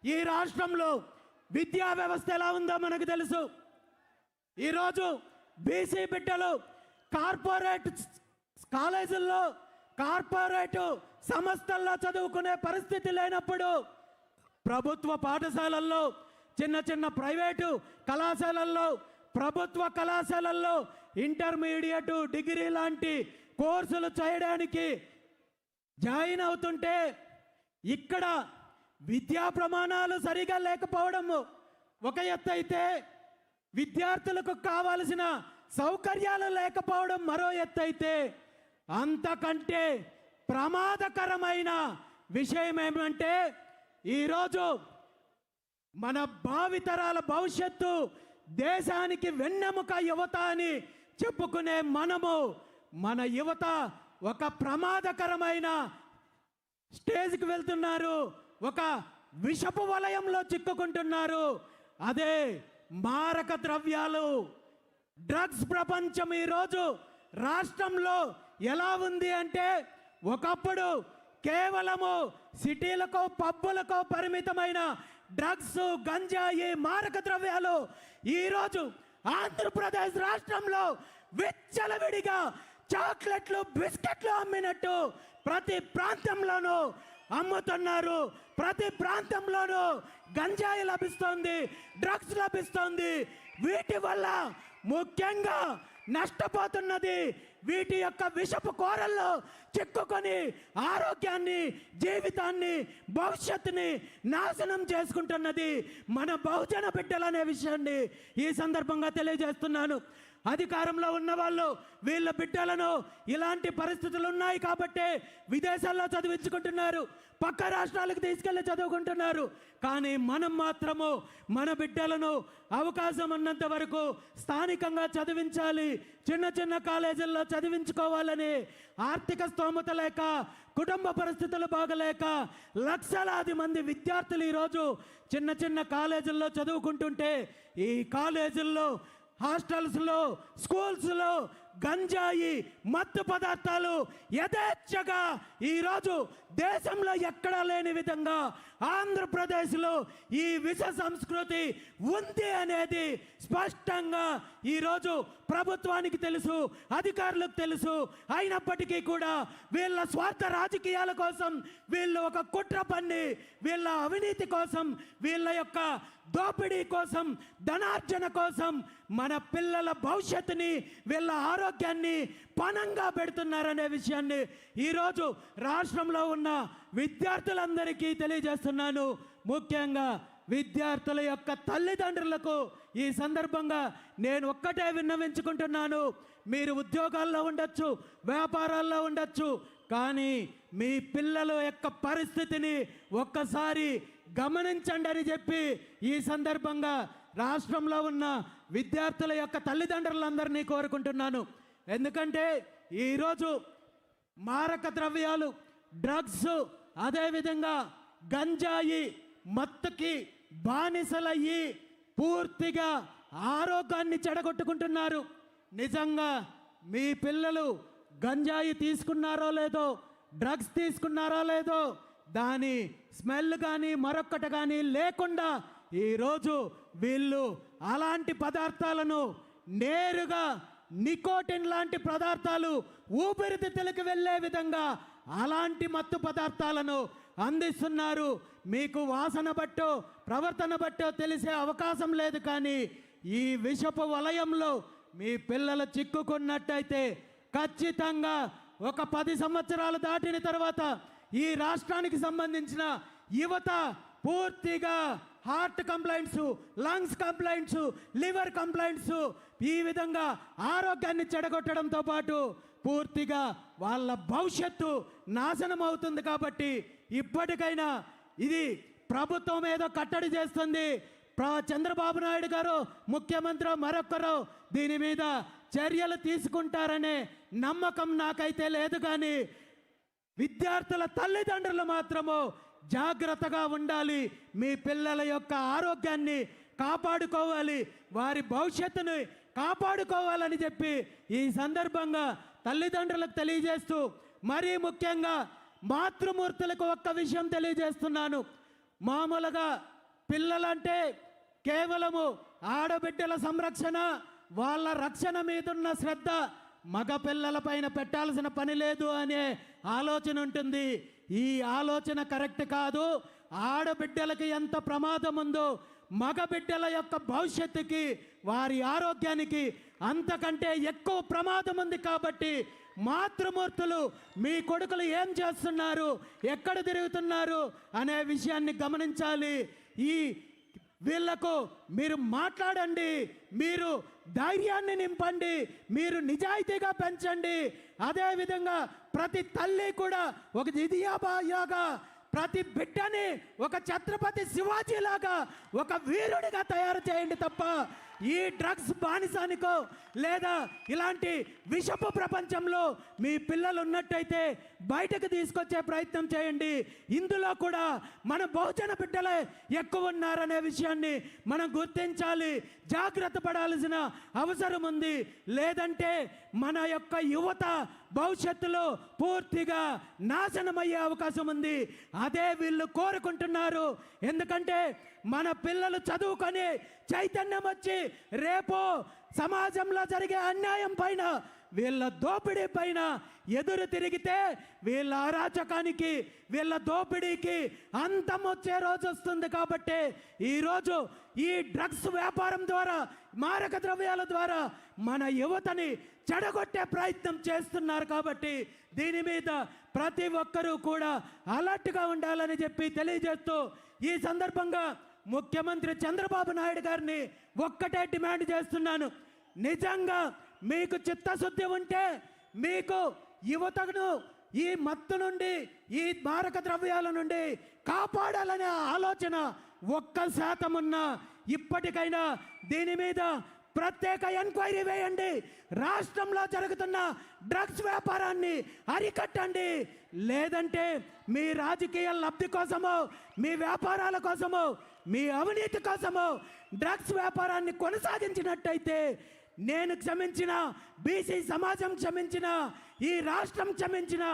ఈ రాష్ట్రంలో విద్యా వ్యవస్థ ఎలా ఉందో మనకు తెలుసు. ఈరోజు బీసీ బిడ్డలు కార్పొరేట్ కాలేజీల్లో, కార్పొరేట్ సంస్థల్లో చదువుకునే పరిస్థితి లేనప్పుడు ప్రభుత్వ పాఠశాలల్లో, చిన్న చిన్న ప్రైవేటు కళాశాలల్లో, ప్రభుత్వ కళాశాలల్లో ఇంటర్మీడియట్, డిగ్రీ లాంటి కోర్సులు చేయడానికి జాయిన్ అవుతుంటే ఇక్కడ విద్యా ప్రమాణాలు సరిగా లేకపోవడము ఒక ఎత్తు అయితే, విద్యార్థులకు కావలసిన సౌకర్యాలు లేకపోవడం మరో ఎత్తు అయితే, అంతకంటే ప్రమాదకరమైన విషయం ఏమంటే ఈరోజు మన భావితరాల భవిష్యత్తు, దేశానికి వెన్నెముక యువత అని చెప్పుకునే మనము, మన యువత ఒక ప్రమాదకరమైన స్టేజ్కి వెళ్తున్నారు, ఒక విషపు వలయంలో చిక్కుకుంటున్నారు. అదే మారక ద్రవ్యాలు, డ్రగ్స్ ప్రపంచం ఈరోజు రాష్ట్రంలో ఎలా ఉంది అంటే, ఒకప్పుడు కేవలము సిటీలకు, పబ్బులకు పరిమితమైన డ్రగ్స్, గంజాయి, మారక ద్రవ్యాలు ఈరోజు ఆంధ్రప్రదేశ్ రాష్ట్రంలో విచ్చలవిడిగా చాక్లెట్లు, బిస్కెట్లు అమ్మినట్టు ప్రతి ప్రాంతంలోనూ అమ్ముతున్నారు. ప్రతి ప్రాంతంలోనూ గంజాయి లభిస్తోంది, డ్రగ్స్ లభిస్తోంది. వీటి వల్ల ముఖ్యంగా నష్టపోతున్నది వీటి యొక్క విషపు కోరల్లో చిక్కుకొని ఆరోగ్యాన్ని, జీవితాన్ని, భవిష్యత్తుని నాశనం చేసుకుంటున్నది మన బహుజన బిడ్డలనే విషయాన్ని ఈ సందర్భంగా తెలియజేస్తున్నాను. అధికారంలో ఉన్న వాళ్ళు వీళ్ళ బిడ్డలను ఇలాంటి పరిస్థితులు ఉన్నాయి కాబట్టి విదేశాల్లో చదివించుకుంటున్నారు, పక్క రాష్ట్రాలకు తీసుకెళ్లి చదువుకుంటున్నారు. కానీ మనం మాత్రము మన బిడ్డలను అవకాశం ఉన్నంత వరకు స్థానికంగా చదివించాలి, చిన్న చిన్న కాలేజీల్లో చదివించుకోవాలని ఆర్థిక స్తోమత లేక, కుటుంబ పరిస్థితులు బాగలేక లక్షలాది మంది విద్యార్థులు ఈరోజు చిన్న చిన్న కాలేజీల్లో చదువుకుంటుంటే, ఈ కాలేజీల్లో, హాస్టల్స్లో, స్కూల్స్లో గంజాయి, మత్తు పదార్థాలు యథేచ్ఛగా ఈరోజు దేశంలో ఎక్కడా లేని విధంగా ఆంధ్రప్రదేశ్లో ఈ విష సంస్కృతి ఉంది అనేది స్పష్టంగా ఈరోజు ప్రభుత్వానికి తెలుసు, అధికారులకు తెలుసు. అయినప్పటికీ కూడా వీళ్ళ స్వార్థ రాజకీయాల కోసం, వీళ్ళు ఒక కుట్ర పన్ని, వీళ్ళ అవినీతి కోసం, వీళ్ళ యొక్క దోపిడీ కోసం, ధనార్జన కోసం మన పిల్లల భవిష్యత్తుని, వీళ్ళ ఆరోగ్యాన్ని పణంగా పెడుతున్నారనే విషయాన్ని ఈరోజు రాష్ట్రంలో ఉన్న విద్యార్థులందరికీ తెలియజేస్తున్నాను. ముఖ్యంగా విద్యార్థుల యొక్క తల్లిదండ్రులకు ఈ సందర్భంగా నేను ఒక్కటే విన్నవించుకుంటున్నాను. మీరు ఉద్యోగాల్లో ఉండొచ్చు, వ్యాపారాల్లో ఉండొచ్చు, కానీ మీ పిల్లల యొక్క పరిస్థితిని ఒక్కసారి గమనించండి అని చెప్పి ఈ సందర్భంగా రాష్ట్రంలో ఉన్న విద్యార్థుల యొక్క తల్లిదండ్రులందరినీ కోరుకుంటున్నాను. ఎందుకంటే ఈరోజు మారక ద్రవ్యాలు, డ్రగ్స్, అదేవిధంగా గంజాయి, మత్తుకి బానిసలయ్యి పూర్తిగా ఆరోగ్యాన్ని చెడగొట్టుకుంటున్నారు. నిజంగా మీ పిల్లలు గంజాయి తీసుకున్నారో లేదో, డ్రగ్స్ తీసుకున్నారో లేదో, దాని స్మెల్ కానీ మరొక్కటి కానీ లేకుండా ఈరోజు వీళ్ళు అలాంటి పదార్థాలను నేరుగా నికోటిన్ లాంటి పదార్థాలు ఊపిరితిత్తులకు వెళ్ళే విధంగా అలాంటి మత్తు పదార్థాలను అందిస్తున్నారు. మీకు వాసన బట్టో, ప్రవర్తన బట్టో తెలిసే అవకాశం లేదు. కానీ ఈ విషపు వలయంలో మీ పిల్లలు చిక్కుకున్నట్టయితే ఖచ్చితంగా ఒక 10 సంవత్సరాలు దాటిన తర్వాత ఈ రాష్ట్రానికి సంబంధించిన యువత పూర్తిగా heart complaints, lungs complaints, liver complaints, ఈ విధంగా ఆరోగ్యాన్ని చెడగొట్టడంతో పాటు పూర్తిగా వాళ్ళ భవిష్యత్తు నాశనం అవుతుంది. కాబట్టి ఇప్పటికైనా ఇది ప్రభుత్వం ఏదో కట్టడి చేస్తుంది, చంద్రబాబు నాయుడు గారు ముఖ్యమంత్రి మరొకరు దీని మీద చర్యలు తీసుకుంటారనే నమ్మకం నాకైతే లేదు. కానీ విద్యార్థుల తల్లిదండ్రులు మాత్రము జాగ్రత్తగా ఉండాలి, మీ పిల్లల యొక్క ఆరోగ్యాన్ని కాపాడుకోవాలి, వారి భవిష్యత్తుని కాపాడుకోవాలని చెప్పి ఈ సందర్భంగా తల్లిదండ్రులకు తెలియజేస్తూ, మరీ ముఖ్యంగా మాతృమూర్తులకు ఒక్క విషయం తెలియజేస్తున్నాను. మామూలుగా పిల్లలంటే కేవలము ఆడబిడ్డల సంరక్షణ, వాళ్ళ రక్షణ మీదున్న శ్రద్ధ మగ పిల్లల పైన పెట్టాల్సిన పని లేదు అనే ఆలోచన ఉంటుంది. ఈ ఆలోచన కరెక్ట్ కాదు. ఆడబిడ్డలకి ఎంత ప్రమాదం ఉందో మగ బిడ్డల యొక్క భవిష్యత్తుకి, వారి ఆరోగ్యానికి అంతకంటే ఎక్కువ ప్రమాదం ఉంది. కాబట్టి మాతృమూర్తులు మీ కొడుకులు ఏం చేస్తున్నారు, ఎక్కడ తిరుగుతున్నారు అనే విషయాన్ని గమనించాలి. ఈ వీళ్లకు మీరు మాట్లాడండి, మీరు ధైర్యాన్ని నింపండి, మీరు నిజాయితీగా పెంచండి. అదేవిధంగా ప్రతి తల్లి కూడా ఒక జిదియాబాయాగా, ప్రతి బిడ్డని ఒక ఛత్రపతి శివాజీ లాగా ఒక వీరుడిగా తయారు చేయండి తప్ప ఈ డ్రగ్స్ బానిసానికో లేదా ఇలాంటి విషపు ప్రపంచంలో మీ పిల్లలు ఉన్నట్టయితే బయటకు తీసుకొచ్చే ప్రయత్నం చేయండి. ఇందులో కూడా మన బహుజన బిడ్డలే ఎక్కువ ఉన్నారనే విషయాన్ని మనం గుర్తించాలి, జాగ్రత్త పడాల్సిన అవసరం ఉంది. లేదంటే మన యొక్క యువత భవిష్యత్తులో పూర్తిగా నాశనమయ్యే అవకాశం ఉంది. అదే వీళ్ళు కోరుకుంటున్నారు. ఎందుకంటే మన పిల్లలు చదువుకొని చైతన్యం వచ్చి రేపు సమాజంలో జరిగే అన్యాయం పైన, వీళ్ళ దోపిడీ పైన ఎదురు తిరిగితే వీళ్ళ అరాచకానికి, వీళ్ళ దోపిడీకి అంతం వచ్చే రోజు వస్తుంది. కాబట్టి ఈరోజు ఈ డ్రగ్స్ వ్యాపారం ద్వారా, మారక ద్రవ్యాల ద్వారా మన యువతని చెడగొట్టే ప్రయత్నం చేస్తున్నారు. కాబట్టి దీని మీద ప్రతి ఒక్కరూ కూడా అలర్ట్గా ఉండాలని చెప్పి తెలియజేస్తూ, ఈ సందర్భంగా ముఖ్యమంత్రి చంద్రబాబు నాయుడు గారిని ఒక్కటే డిమాండ్ చేస్తున్నాను. నిజంగా మీకు చిత్తశుద్ధి ఉంటే, మీకు యువతను ఈ మత్తు నుండి, ఈ మారక ద్రవ్యాల నుండి కాపాడాలనే ఆలోచన 1% ఉన్నా ఇప్పటికైనా దీని మీద ప్రత్యేక ఎంక్వైరీ వేయండి. రాష్ట్రంలో జరుగుతున్న డ్రగ్స్ వ్యాపారాన్ని అరికట్టండి. లేదంటే మీ రాజకీయ లబ్ధి కోసమో, మీ వ్యాపారాల కోసమో, మీ అవినీతి కోసమో డ్రగ్స్ వ్యాపారాన్ని కొనసాగించినట్టయితే నేను క్షమించిన, బీసీ సమాజం క్షమించిన, ఈ రాష్ట్రం క్షమించిన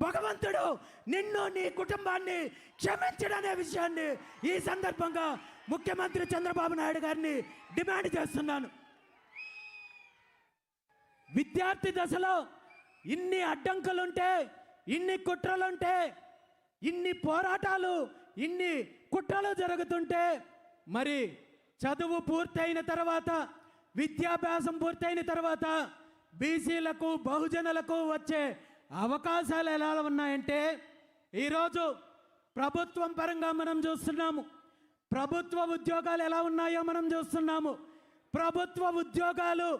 భగవంతుడు నిన్ను, నీ కుటుంబాన్ని క్షమించడనే విషయాన్ని ఈ సందర్భంగా ముఖ్యమంత్రి చంద్రబాబు నాయుడు గారిని డిమాండ్ చేస్తున్నాను. విద్యార్థి దశలో ఇన్ని అడ్డంకులుంటే, ఇన్ని కుట్రలుంటే, ఇన్ని పోరాటాలు, ఇన్ని కుట్రలు జరుగుతుంటే, మరి చదువు పూర్తయిన తర్వాత, విద్యాభ్యాసం పూర్తయిన తర్వాత బీసీలకు, బహుజనులకు వచ్చే అవకాశాలు ఎలా ఉన్నాయంటే, ఈరోజు ప్రభుత్వం పరంగా మనం చూస్తున్నాము. ప్రభుత్వ ఉద్యోగాలు ఎలా ఉన్నాయో మనం చూస్తున్నాము. ప్రభుత్వ ఉద్యోగాలు